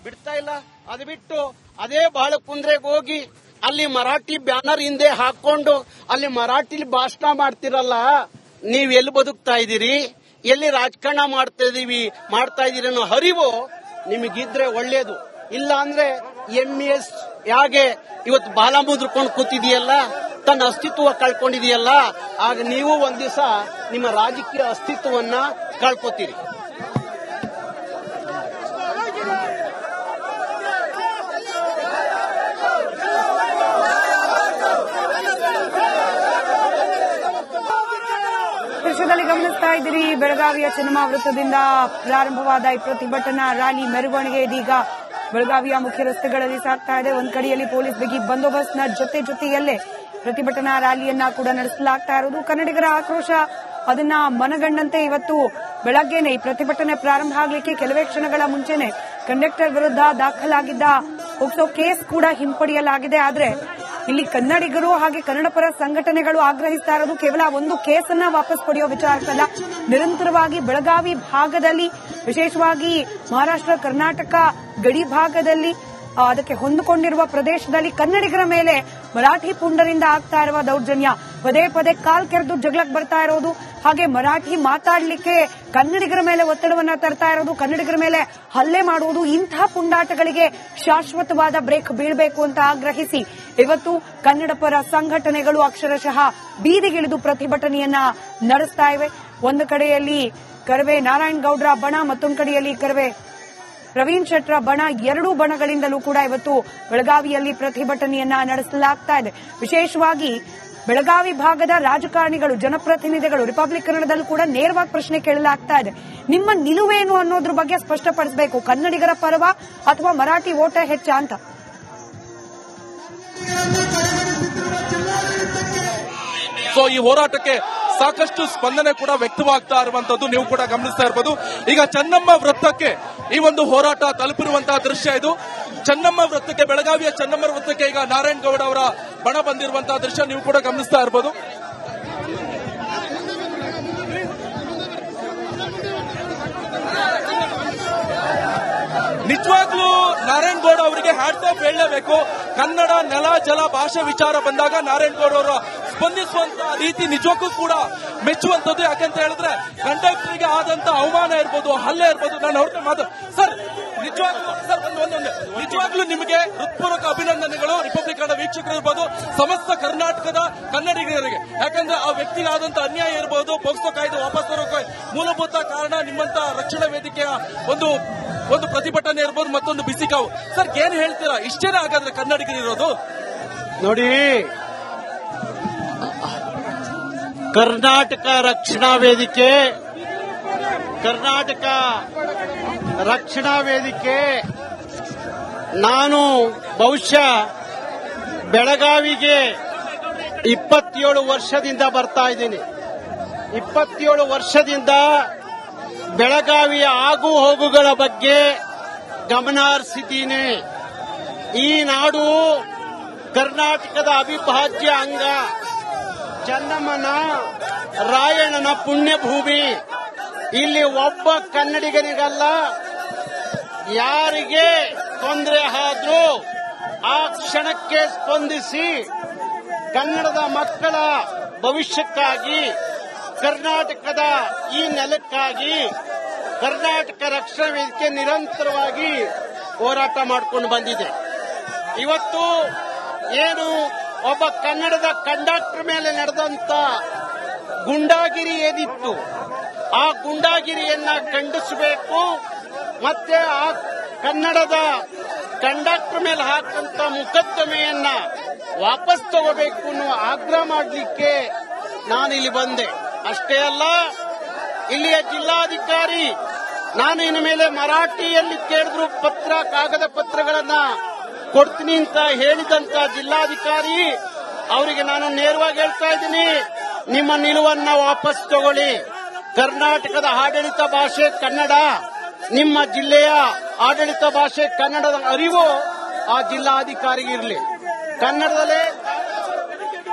ಬಿಡ್ತಾ ಇಲ್ಲ. ಅದು ಬಿಟ್ಟು ಅದೇ ಬಾಳಕುಂದ್ರೆಗೆ ಹೋಗಿ ಅಲ್ಲಿ ಮರಾಠಿ ಬ್ಯಾನರ್ ಹಿಂದೆ ಹಾಕೊಂಡು ಅಲ್ಲಿ ಮರಾಠಿಲಿ ಭಾಷಣ ಮಾಡ್ತಿರಲ್ಲ, ನೀವ್ ಎಲ್ಲಿ ಬದುಕ್ತಾ ಇದ್ದೀರಿ, ಎಲ್ಲಿ ರಾಜಕಾರಣ ಮಾಡ್ತಾ ಇದೀರಿ ಅನ್ನೋ ಅರಿವು ನಿಮಗಿದ್ರೆ ಒಳ್ಳೇದು. ಇಲ್ಲ ಅಂದ್ರೆ MES ಯಾಗೆ ಇವತ್ತು ಬಾಲ ಮುದ್ರಕೊಂಡು ಕೂತಿದೆಯಲ್ಲ, ತನ್ನ ಅಸ್ತಿತ್ವ ಕಳ್ಕೊಂಡಿದೆಯಲ್ಲ, ಆಗ ನೀವು ಒಂದ್ ದಿವಸ ನಿಮ್ಮ ರಾಜಕೀಯ ಅಸ್ತಿತ್ವವನ್ನ ಕಳ್ಕೊತೀರಿ. ದೃಶ್ಯದಲ್ಲಿ ಗಮನಿಸ್ತಾ ಇದ್ದೀರಿ, ಬೆಳಗಾವಿಯ ಚೆನ್ನಮ್ಮ ವೃತ್ತದಿಂದ ಪ್ರಾರಂಭವಾದ ಈ ಪ್ರತಿಭಟನಾ ರ್ಯಾಲಿ ಮೆರವಣಿಗೆ ಇದೀಗ ಬೆಳಗಾವಿಯ ಮುಖ್ಯ ರಸ್ತೆಗಳಲ್ಲಿ ಸಾಗ್ತಾ ಇದೆ. ಒಂದ್ ಕಡೆಯಲ್ಲಿ ಪೊಲೀಸ್ ಬಿಗಿ ಬಂದೋಬಸ್ತ್ನ ಜೊತೆಯಲ್ಲೇ ಪ್ರತಿಭಟನಾ ರ್ಯಾಲಿಯನ್ನ ಕೂಡ ನಡೆಸಲಾಗ್ತಾ ಇರೋದು. ಕನ್ನಡಿಗರ ಆಕ್ರೋಶ ಅದನ್ನ ಮನಗಂಡಂತೆ ಇವತ್ತು ಬೆಳಗ್ಗೆನೆ ಈ ಪ್ರತಿಭಟನೆ ಪ್ರಾರಂಭ ಆಗಲಿಕ್ಕೆ ಕೆಲವೇ ಕ್ಷಣಗಳ ಮುಂಚೆನೆ ಕಂಡಕ್ಟರ್ ವಿರುದ್ಧ ದಾಖಲಾಗಿದ್ದ ಪೋಕ್ಸೋ ಕೇಸ್ ಕೂಡ ಹಿಂಪಡೆಯಲಾಗಿದೆ. ಆದ್ರೆ ಇಲ್ಲಿ ಕನ್ನಡಿಗರು ಹಾಗೆ ಕನ್ನಡ ಪರ ಸಂಘಟನೆಗಳು ಆಗ್ರಹಿಸ್ತಾ ಇರೋದು ಕೇವಲ ಒಂದು ಕೇಸನ್ನ ವಾಪಸ್ ಪಡೆಯೋ ವಿಚಾರಕ್ಕಲ್ಲ, ನಿರಂತರವಾಗಿ ಬೆಳಗಾವಿ ಭಾಗದಲ್ಲಿ, ವಿಶೇಷವಾಗಿ ಮಹಾರಾಷ್ಟ್ರ ಕರ್ನಾಟಕ ಗಡಿ ಭಾಗದಲ್ಲಿ ಅದಕ್ಕೆ ಹೊಂದಿಕೊಂಡಿರುವ ಪ್ರದೇಶದಲ್ಲಿ ಕನ್ನಡಿಗರ ಮೇಲೆ ಮರಾಠಿ ಪುಂಡರಿಂದ ಆಗ್ತಾ ಇರುವ ದೌರ್ಜನ್ಯ, ಪದೇ ಪದೇ ಕಾಲ್ ಕೆರೆದು ಜಗಳಕ್ಕೆ ಬರ್ತಾ ಇರೋದು, ಹಾಗೆ ಮರಾಠಿ ಮಾತಾಡಲಿಕ್ಕೆ ಕನ್ನಡಿಗರ ಮೇಲೆ ಒತ್ತಡವನ್ನ ತರ್ತಾ ಇರೋದು, ಕನ್ನಡಿಗರ ಮೇಲೆ ಹಲ್ಲೆ ಮಾಡುವುದು, ಇಂತಹ ಪುಂಡಾಟಗಳಿಗೆ ಶಾಶ್ವತವಾದ ಬ್ರೇಕ್ ಬೀಳಬೇಕು ಅಂತ ಆಗ್ರಹಿಸಿ ಇವತ್ತು ಕನ್ನಡ ಪರ ಸಂಘಟನೆಗಳು ಅಕ್ಷರಶಃ ಬೀದಿಗಿಳಿದು ಪ್ರತಿಭಟನೆಯನ್ನ ನಡೆಸ್ತಾ ಇವೆ. ಒಂದು ಕಡೆಯಲ್ಲಿ ಕರವೇ ನಾರಾಯಣಗೌಡರ ಬಣ, ಮತ್ತೊಂದು ಕಡೆಯಲ್ಲಿ ಕರವೇ ಪ್ರವೀಣ್ ಶೆಟ್ಟರ ಬಣ, ಎರಡೂ ಬಣಗಳಿಂದಲೂ ಕೂಡ ಇವತ್ತು ಬೆಳಗಾವಿಯಲ್ಲಿ ಪ್ರತಿಭಟನೆಯನ್ನ ನಡೆಸಲಾಗ್ತಾ ಇದೆ. ವಿಶೇಷವಾಗಿ ಬೆಳಗಾವಿ ಭಾಗದ ರಾಜಕಾರಣಿಗಳು, ಜನಪ್ರತಿನಿಧಿಗಳು ರಿಪಬ್ಲಿಕ್ ಕನ್ನಡದಲ್ಲೂ ಕೂಡ ನೇರವಾಗಿ ಪ್ರಶ್ನೆ ಕೇಳಲಾಗ್ತಾ ಇದೆ. ನಿಮ್ಮ ನಿಲುವೇನು ಅನ್ನೋದ್ರ ಬಗ್ಗೆ ಸ್ಪಷ್ಟಪಡಿಸಬೇಕು, ಕನ್ನಡಿಗರ ಪರವ ಅಥವಾ ಮರಾಠಿ ಓಟ ಹೆಚ್ಚ ಅಂತ. ಸೊ ಈ ಹೋರಾಟಕ್ಕೆ ಸಾಕಷ್ಟು ಸ್ಪಂದನೆ ಕೂಡ ವ್ಯಕ್ತವಾಗ್ತಾ ಇರುವಂತದ್ದು ನೀವು ಕೂಡ ಗಮನಿಸ್ತಾ ಇರಬಹುದು. ಈಗ ಚೆನ್ನಮ್ಮ ವೃತ್ತಕ್ಕೆ ಈ ಒಂದು ಹೋರಾಟ ತಲುಪಿರುವಂತಹ ದೃಶ್ಯ ಇದು. ಚೆನ್ನಮ್ಮ ವೃತ್ತಕ್ಕೆ, ಬೆಳಗಾವಿಯ ಚೆನ್ನಮ್ಮ ವೃತ್ತಕ್ಕೆ ಈಗ ನಾರಾಯಣಗೌಡ ಅವರ ಬಣ ಬಂದಿರುವಂತಹ ದೃಶ್ಯ ನೀವು ಕೂಡ ಗಮನಿಸ್ತಾ ಇರಬಹುದು. ನಿಜವಾಗ್ಲೂ ನಾರಾಯಣಗೌಡ ಅವರಿಗೆ ಹ್ಯಾಟ್ಸ್ ಆಫ್ ಹೇಳಲೇಬೇಕು. ಕನ್ನಡ ನೆಲ ಜಲ ಭಾಷೆ ವಿಚಾರ ಬಂದಾಗ ನಾರಾಯಣಗೌಡ ಅವರ ಸ್ಪಂದಿಸುವಂತಹ ರೀತಿ ನಿಜಕ್ಕೂ ಕೂಡ ಮೆಚ್ಚುವಂತದ್ದು. ಯಾಕಂತ ಹೇಳಿದ್ರೆ ಕಂಡಕ್ಟರ್ಗೆ ಆದಂತ ಅವಮಾನ ಇರ್ಬೋದು, ಹಲ್ಲೆ ಇರ್ಬೋದು. ನಾನು ಅವ್ರಿಗೆ ಸರ್ ನಿಜವಾಗ್ಲೂ ನಿಮಗೆ ಹೃತ್ಪೂರ್ವಕ ಅಭಿನಂದನೆಗಳು. ರಿಪಬ್ಲಿಕ್ ಕನ್ನಡ ವೀಕ್ಷಕರು ಇರ್ಬೋದು, ಸಮಸ್ತ ಕರ್ನಾಟಕದ ಕನ್ನಡಿಗರಿಗೆ. ಯಾಕಂದ್ರೆ ಆ ವ್ಯಕ್ತಿಗೆ ಆದಂತ ಅನ್ಯಾಯ ಇರಬಹುದು, ಪೋಕ್ಸೋ ಕಾಯ್ದೆ ವಾಪಸ್ ಬರೋಕೆ ಮೂಲಭೂತ ಕಾರಣ ನಿಮ್ಮಂತ ರಕ್ಷಣಾ ವೇದಿಕೆಯ ಒಂದು ಪ್ರತಿಭಟನೆ ಇರ್ಬೋದು, ಮತ್ತೊಂದು ಬಿಸಿ ಕಾವು. ಸರ್ ಏನ್ ಹೇಳ್ತೀರಾ, ಇಷ್ಟೇನೇ ಹಾಗಾದ್ರೆ ಕನ್ನಡಿಗರಿರೋದು? ನೋಡಿ, ಕರ್ನಾಟಕ ರಕ್ಷಣಾ ವೇದಿಕೆ, ಕರ್ನಾಟಕ ರಕ್ಷಣಾ ವೇದಿಕೆ, ನಾನು ಬಹುಶಃ ಬೆಳಗಾವಿಗೆ 27 ವರ್ಷದಿಂದ ಬರ್ತಾ ಇದ್ದೀನಿ. 27 ವರ್ಷದಿಂದ ಬೆಳಗಾವಿಯ ಆಗು ಹೋಗುಗಳ ಬಗ್ಗೆ ಗಮನ ಹರಿಸಿದ್ದೀನಿ. ಈ ನಾಡು ಕರ್ನಾಟಕದ ಅವಿಭಾಜ್ಯ ಅಂಗ, ಚೆನ್ನಮ್ಮನ ರಾಯಣ್ಣನ ಪುಣ್ಯಭೂಮಿ. ಇಲ್ಲಿ ಒಬ್ಬ ಕನ್ನಡಿಗನಿಗಲ್ಲ, ಯಾರಿಗೆ ತೊಂದರೆ ಆದ್ರೂ ಆ ಕ್ಷಣಕ್ಕೆ ಸ್ಪಂದಿಸಿ ಕನ್ನಡದ ಮಕ್ಕಳ ಭವಿಷ್ಯಕ್ಕಾಗಿ, ಕರ್ನಾಟಕದ ಈ ನೆಲಕ್ಕಾಗಿ ಕರ್ನಾಟಕ ರಕ್ಷಣಾ ವೇದಿಕೆ ನಿರಂತರವಾಗಿ ಹೋರಾಟ ಮಾಡಿಕೊಂಡು ಬಂದಿದೆ. ಇವತ್ತು ಏನು ಒಬ್ಬ ಕನ್ನಡದ ಕಂಡಕ್ಟರ್ ಮೇಲೆ ನಡೆದಂತ ಗುಂಡಾಗಿರಿ ಏನಿತ್ತು, ಆ ಗುಂಡಾಗಿರಿಯನ್ನ ಖಂಡಿಸಬೇಕು. ಮತ್ತೆ ಆ ಕನ್ನಡದ ಕಂಡಕ್ಟರ್ ಮೇಲೆ ಹಾಕಂತ ಮುಕದ್ದಮೆಯನ್ನ ವಾಪಸ್ ತಗೋಬೇಕು ಅನ್ನೋ ಆಗ್ರಹ ಮಾಡಲಿಕ್ಕೆ ನಾನಿಲ್ಲಿ ಬಂದೆ. ಅಷ್ಟೇ ಅಲ್ಲ, ಇಲ್ಲಿಯ ಜಿಲ್ಲಾಧಿಕಾರಿ, ನಾನು ಇನ್ನು ಮೇಲೆ ಮರಾಠಿಯಲ್ಲಿ ಕೇಳಿದ್ರು ಕಾಗದ ಪತ್ರಗಳನ್ನ ಕೊಡ್ತೀನಿ ಅಂತ ಹೇಳಿದಂತ ಜಿಲ್ಲಾಧಿಕಾರಿ ಅವರಿಗೆ ನಾನು ನೇರವಾಗಿ ಹೇಳ್ತಾ ಇದ್ದೀನಿ, ನಿಮ್ಮ ನಿಲುವನ್ನ ವಾಪಸ್ ತಗೊಳ್ಳಿ. ಕರ್ನಾಟಕದ ಆಡಳಿತ ಭಾಷೆ ಕನ್ನಡ, ನಿಮ್ಮ ಜಿಲ್ಲೆಯ ಆಡಳಿತ ಭಾಷೆ ಕನ್ನಡದ ಅರಿವು ಆ ಜಿಲ್ಲಾಧಿಕಾರಿಗಿರಲಿ. ಕನ್ನಡದಲ್ಲೇ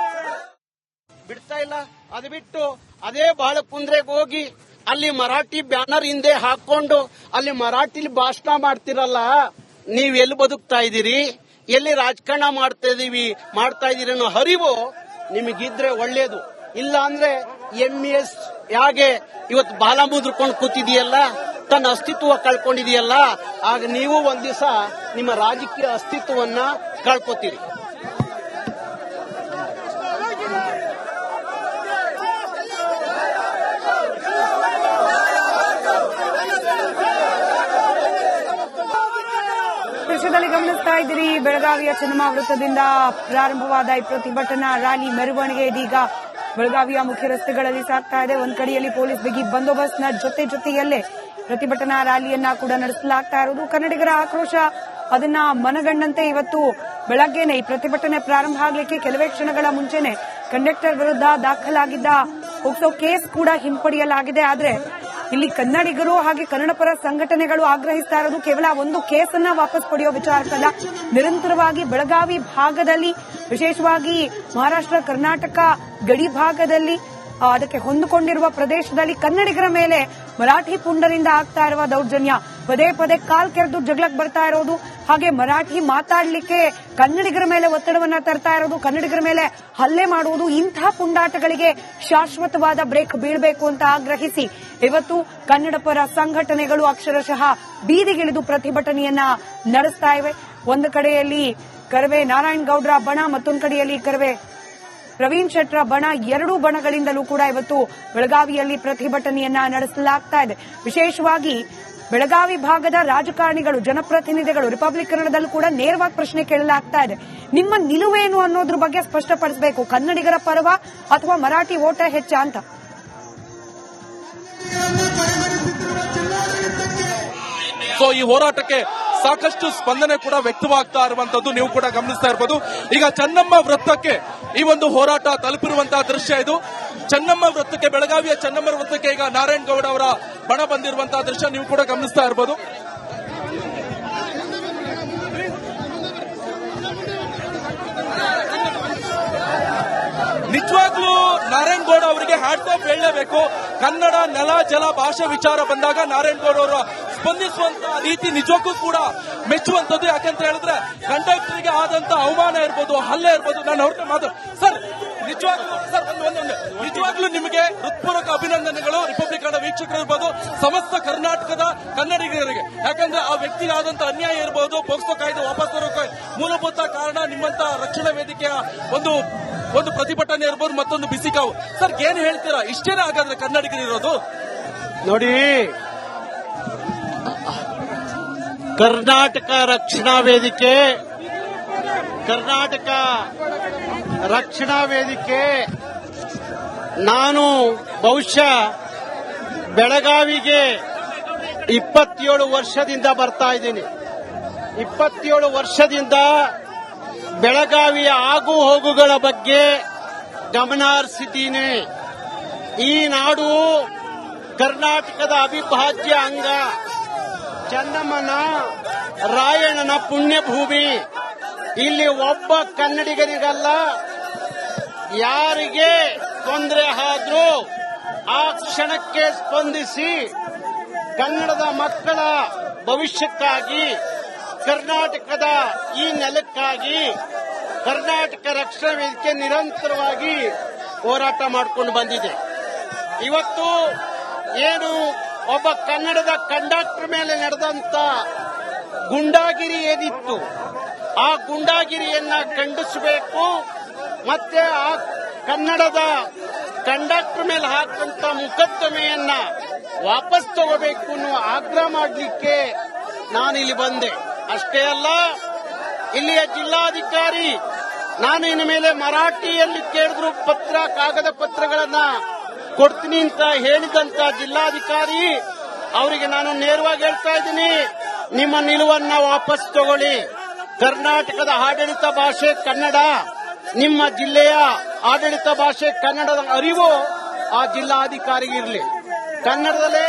ಬಿಡ್ತಾ ಇಲ್ಲ. ಅದು ಬಿಟ್ಟು ಅದೇ ಬಾಳಕುಂದ್ರೆಗೆ ಹೋಗಿ ಅಲ್ಲಿ ಮರಾಠಿ ಬ್ಯಾನರ್ ಹಿಂದೆ ಹಾಕೊಂಡು ಅಲ್ಲಿ ಮರಾಠಿಲಿ ಭಾಷಣ ಮಾಡ್ತಿರಲ್ಲ, ನೀವ್ ಎಲ್ಲಿ ಬದುಕ್ತಾ ಇದ್ದೀರಿ, ಎಲ್ಲಿ ರಾಜಕಾರಣ ಮಾಡ್ತಾ ಇದೀರಿ ಅನ್ನೋ ಅರಿವು ನಿಮಗಿದ್ರೆ ಒಳ್ಳೇದು. ಇಲ್ಲ ಅಂದ್ರೆ MES ಯಾಗೆ ಇವತ್ತು ಬಾಲ ಮುದ್ರಕೊಂಡು ಕೂತಿದೆಯಲ್ಲ, ತನ್ನ ಅಸ್ತಿತ್ವ ಕಳ್ಕೊಂಡಿದೆಯಲ್ಲ, ಆಗ ನೀವು ಒಂದ್ ದಿವಸ ನಿಮ್ಮ ರಾಜಕೀಯ ಅಸ್ತಿತ್ವವನ್ನ ಕಳ್ಕೊತೀರಿ. ದೃಶ್ಯದಲ್ಲಿ ಗಮನಿಸ್ತಾ ಇದ್ದೀರಿ, ಬೆಳಗಾವಿಯ ಚೆನ್ನಮ್ಮ ವೃತ್ತದಿಂದ ಪ್ರಾರಂಭವಾದ ಈ ಪ್ರತಿಭಟನಾ ರ್ಯಾಲಿ ಮೆರವಣಿಗೆ ಇದೀಗ ಬೆಳಗಾವಿಯ ಮುಖ್ಯ ರಸ್ತೆಗಳಲ್ಲಿ ಸಾಗ್ತಾ ಇದೆ. ಒಂದ್ ಕಡೆಯಲ್ಲಿ ಪೊಲೀಸ್ ಬಿಗಿ ಬಂದೋಬಸ್ತ್ನ ಜೊತೆಯಲ್ಲೇ ಪ್ರತಿಭಟನಾ ರ್ಯಾಲಿಯನ್ನ ಕೂಡ ನಡೆಸಲಾಗ್ತಾ ಇರುವುದು. ಕನ್ನಡಿಗರ ಆಕ್ರೋಶ ಅದನ್ನ ಮನಗಂಡಂತೆ ಇವತ್ತು ಬೆಳಗ್ಗೆನೆ ಈ ಪ್ರತಿಭಟನೆ ಪ್ರಾರಂಭ ಆಗಲಿಕ್ಕೆ ಕೆಲವೇ ಕ್ಷಣಗಳ ಮುಂಚೆನೆ ಕಂಡಕ್ಟರ್ ವಿರುದ್ಧ ದಾಖಲಾಗಿದ್ದ ಪೋಕ್ಸೋ ಕೇಸ್ ಕೂಡ ಹಿಂಪಡೆಯಲಾಗಿದೆ. ಆದ್ರೆ ಇಲ್ಲಿ ಕನ್ನಡಿಗರು ಹಾಗೆ ಕನ್ನಡಪರ ಸಂಘಟನೆಗಳು ಆಗ್ರಹಿಸ್ತಾ ಇರೋದು ಕೇವಲ ಒಂದು ಕೇಸನ್ನ ವಾಪಸ್ ಪಡೆಯೋ ವಿಚಾರಕ್ಕಲ್ಲ, ನಿರಂತರವಾಗಿ ಬೆಳಗಾವಿ ಭಾಗದಲ್ಲಿ, ವಿಶೇಷವಾಗಿ ಮಹಾರಾಷ್ಟ್ರ ಕರ್ನಾಟಕ ಗಡಿ ಭಾಗದಲ್ಲಿ ಅದಕ್ಕೆ ಹೊಂದಿಕೊಂಡಿರುವ ಪ್ರದೇಶದಲ್ಲಿ ಕನ್ನಡಿಗರ ಮೇಲೆ ಮರಾಠಿ ಪುಂಡರಿಂದ ಆಗ್ತಾ ಇರುವ ದೌರ್ಜನ್ಯ, ಪದೇ ಪದೇ ಕಾಲ್ ಕೆರೆದು ಜಗಳಕ್ಕೆ ಬರ್ತಾ ಇರೋದು, ಹಾಗೆ ಮರಾಠಿ ಮಾತಾಡಲಿಕ್ಕೆ ಕನ್ನಡಿಗರ ಮೇಲೆ ಒತ್ತಡವನ್ನ ತರ್ತಾ ಇರೋದು, ಕನ್ನಡಿಗರ ಮೇಲೆ ಹಲ್ಲೆ ಮಾಡುವುದು, ಇಂತಹ ಪುಂಡಾಟಗಳಿಗೆ ಶಾಶ್ವತವಾದ ಬ್ರೇಕ್ ಬೀಳಬೇಕು ಅಂತ ಆಗ್ರಹಿಸಿ ಇವತ್ತು ಕನ್ನಡ ಪರ ಸಂಘಟನೆಗಳು ಅಕ್ಷರಶಃ ಬೀದಿಗಿಳಿದು ಪ್ರತಿಭಟನೆಯನ್ನ ನಡೆಸ್ತಾ ಇವೆ. ಒಂದು ಕಡೆಯಲ್ಲಿ ಕರವೇ ನಾರಾಯಣ್ ಗೌಡ್ರ ಬಣ, ಮತ್ತೊಂದು ಕಡೆಯಲ್ಲಿ ಕರವೇ ಪ್ರವೀಣ್ ಶೆಟ್ರ ಬಣ, ಎರಡೂ ಬಣಗಳಿಂದಲೂ ಕೂಡ ಇವತ್ತು ಬೆಳಗಾವಿಯಲ್ಲಿ ಪ್ರತಿಭಟನೆಯನ್ನ ನಡೆಸಲಾಗ್ತಾ ಇದೆ. ವಿಶೇಷವಾಗಿ ಬೆಳಗಾವಿ ಭಾಗದ ರಾಜಕಾರಣಿಗಳು, ಜನಪ್ರತಿನಿಧಿಗಳು ರಿಪಬ್ಲಿಕ್ ಕನ್ನಡದಲ್ಲೂ ಕೂಡ ನೇರವಾಗಿ ಪ್ರಶ್ನೆ ಕೇಳಲಾಗ್ತಾ ಇದೆ. ನಿಮ್ಮ ನಿಲುವೇನು ಅನ್ನೋದ್ರ ಬಗ್ಗೆ ಸ್ಪಷ್ಟಪಡಿಸಬೇಕು, ಕನ್ನಡಿಗರ ಪರವ ಅಥವಾ ಮರಾಠಿ ಓಟ ಹೆಚ್ಚ ಅಂತ. ಸೊ ಈ ಹೋರಾಟಕ್ಕೆ ಸಾಕಷ್ಟು ಸ್ಪಂದನೆ ಕೂಡ ವ್ಯಕ್ತವಾಗ್ತಾ ಇರುವಂತದ್ದು ನೀವು ಕೂಡ ಗಮನಿಸ್ತಾ ಇರಬಹುದು. ಈಗ ಚೆನ್ನಮ್ಮ ವೃತ್ತಕ್ಕೆ ಈ ಒಂದು ಹೋರಾಟ ತಲುಪಿರುವಂತಹ ದೃಶ್ಯ ಇದು. ಚೆನ್ನಮ್ಮ ವೃತ್ತಕ್ಕೆ, ಬೆಳಗಾವಿಯ ಚೆನ್ನಮ್ಮ ವೃತ್ತಕ್ಕೆ ಈಗ ನಾರಾಯಣ್ ಗೌಡ ಅವರ ಬಣ ಬಂದಿರುವಂತಹ ದೃಶ್ಯ ನೀವು ಕೂಡ ಗಮನಿಸ್ತಾ ಇರಬಹುದು. ನಿಜವಾಗ್ಲೂ ನಾರಾಯಣ್ ಗೌಡ ಅವರಿಗೆ ಹ್ಯಾಟ್ಸ್ ಆಫ್ ಹೇಳಲೇಬೇಕು. ಕನ್ನಡ ನೆಲ ಜಲ ಭಾಷೆ ವಿಚಾರ ಬಂದಾಗ ನಾರಾಯಣ್ ಗೌಡ ಅವರು ಸ್ಪಂದಿಸುವಂತಹ ರೀತಿ ನಿಜಕ್ಕೂ ಕೂಡ ಮೆಚ್ಚುವಂತದ್ದು. ಯಾಕಂತ ಹೇಳಿದ್ರೆ ಕಂಡಕ್ಟರ್ಗೆ ಆದಂತ ಅವಮಾನ ಇರ್ಬೋದು, ಹಲ್ಲೆ ಇರ್ಬೋದು, ನಾನು ಅವ್ರನ್ನ ಸರ್ ನಿಜವಾಗ್ಲೂ ನಿಮಗೆ ಹೃತ್ಪೂರ್ವಕ ಅಭಿನಂದನೆಗಳು. ರಿಪಬ್ಲಿಕ್ ಕನ್ನಡ ವೀಕ್ಷಕರು ಇರ್ಬೋದು, ಸಮಸ್ತ ಕರ್ನಾಟಕದ ಕನ್ನಡಿಗರಿಗೆ. ಯಾಕಂದ್ರೆ ಆ ವ್ಯಕ್ತಿಗೆ ಆದಂತ ಅನ್ಯಾಯ ಇರಬಹುದು, ಪೋಕ್ಸೋ ಕಾಯ್ದೆ ವಾಪಸ್ ತರೋಕೆ ಮೂಲಭೂತ ಕಾರಣ ನಿಮ್ಮಂತ ರಕ್ಷಣಾ ವೇದಿಕೆಯ ಒಂದು ಪ್ರತಿಭಟನೆ ಇರ್ಬೋದು, ಮತ್ತೊಂದು ಬಿಸಿಕಾವು. ಸರ್ ಏನ್ ಹೇಳ್ತೀರಾ, ಇಷ್ಟೇನೇ ಹಾಗಾದ್ರೆ ಕನ್ನಡಿಗರಿರೋದು? ನೋಡಿ, ಕರ್ನಾಟಕ ರಕ್ಷಣಾ ವೇದಿಕೆ ನಾನು ಬಹುಶಃ ಬೆಳಗಾವಿಗೆ 27 ವರ್ಷದಿಂದ ಬರ್ತಾ ಇದ್ದೀನಿ. 27 ವರ್ಷದಿಂದ ಬೆಳಗಾವಿಯ ಆಗು ಹೋಗುಗಳ ಬಗ್ಗೆ ಗಮನ ಹರಿಸಿದ್ದೀನಿ. ಈ ನಾಡು ಕರ್ನಾಟಕದ ಅವಿಭಾಜ್ಯ ಅಂಗ, ಚೆನ್ನಮ್ಮನ ರಾಯಣ್ಣನ ಪುಣ್ಯಭೂಮಿ. ಇಲ್ಲಿ ಒಬ್ಬ ಕನ್ನಡಿಗರಿಗಲ್ಲ, ಯಾರಿಗೆ ತೊಂದರೆ ಆದ್ರೂ ಆ ಕ್ಷಣಕ್ಕೆ ಸ್ಪಂದಿಸಿ ಕನ್ನಡದ ಮಕ್ಕಳ ಭವಿಷ್ಯಕ್ಕಾಗಿ, ಕರ್ನಾಟಕದ ಈ ನೆಲಕ್ಕಾಗಿ ಕರ್ನಾಟಕ ರಕ್ಷಣಾ ವೇದಿಕೆ ನಿರಂತರವಾಗಿ ಹೋರಾಟ ಮಾಡಿಕೊಂಡು ಬಂದಿದೆ. ಇವತ್ತು ಏನು ಒಬ್ಬ ಕನ್ನಡದ ಕಂಡಕ್ಟರ್ ಮೇಲೆ ನಡೆದಂತ ಗುಂಡಾಗಿರಿ ಏನಿತ್ತು, ಆ ಗುಂಡಾಗಿರಿಯನ್ನ ಖಂಡಿಸಬೇಕು. ಮತ್ತೆ ಆ ಕನ್ನಡದ ಕಂಡಕ್ಟರ್ ಮೇಲೆ ಹಾಕಂತ ಮೊಕದ್ದಮೆಯನ್ನ ವಾಪಸ್ ತಗೋಬೇಕು ಅನ್ನೋ ಆಗ್ರಹ ಮಾಡಲಿಕ್ಕೆ ನಾನಿಲ್ಲಿ ಬಂದೆ. ಅಷ್ಟೇ ಅಲ್ಲ, ಇಲ್ಲಿಯ ಜಿಲ್ಲಾಧಿಕಾರಿ, ನಾನು ಇನ್ನು ಮೇಲೆ ಮರಾಠಿಯಲ್ಲಿ ಕೇಳಿದ್ರು ಕಾಗದ ಪತ್ರಗಳನ್ನ ಕೊಡ್ತೀನಿ ಅಂತ ಹೇಳಿದಂತ ಜಿಲ್ಲಾಧಿಕಾರಿ ಅವರಿಗೆ ನಾನು ನೇರವಾಗಿ ಹೇಳ್ತಾ ಇದ್ದೀನಿ, ನಿಮ್ಮ ನಿಲುವನ್ನ ವಾಪಸ್ ತಗೊಳ್ಳಿ. ಕರ್ನಾಟಕದ ಆಡಳಿತ ಭಾಷೆ ಕನ್ನಡ, ನಿಮ್ಮ ಜಿಲ್ಲೆಯ ಆಡಳಿತ ಭಾಷೆ ಕನ್ನಡದ ಅರಿವು ಆ ಜಿಲ್ಲಾಧಿಕಾರಿಗೆ ಇರಲಿ. ಕನ್ನಡದಲ್ಲೇ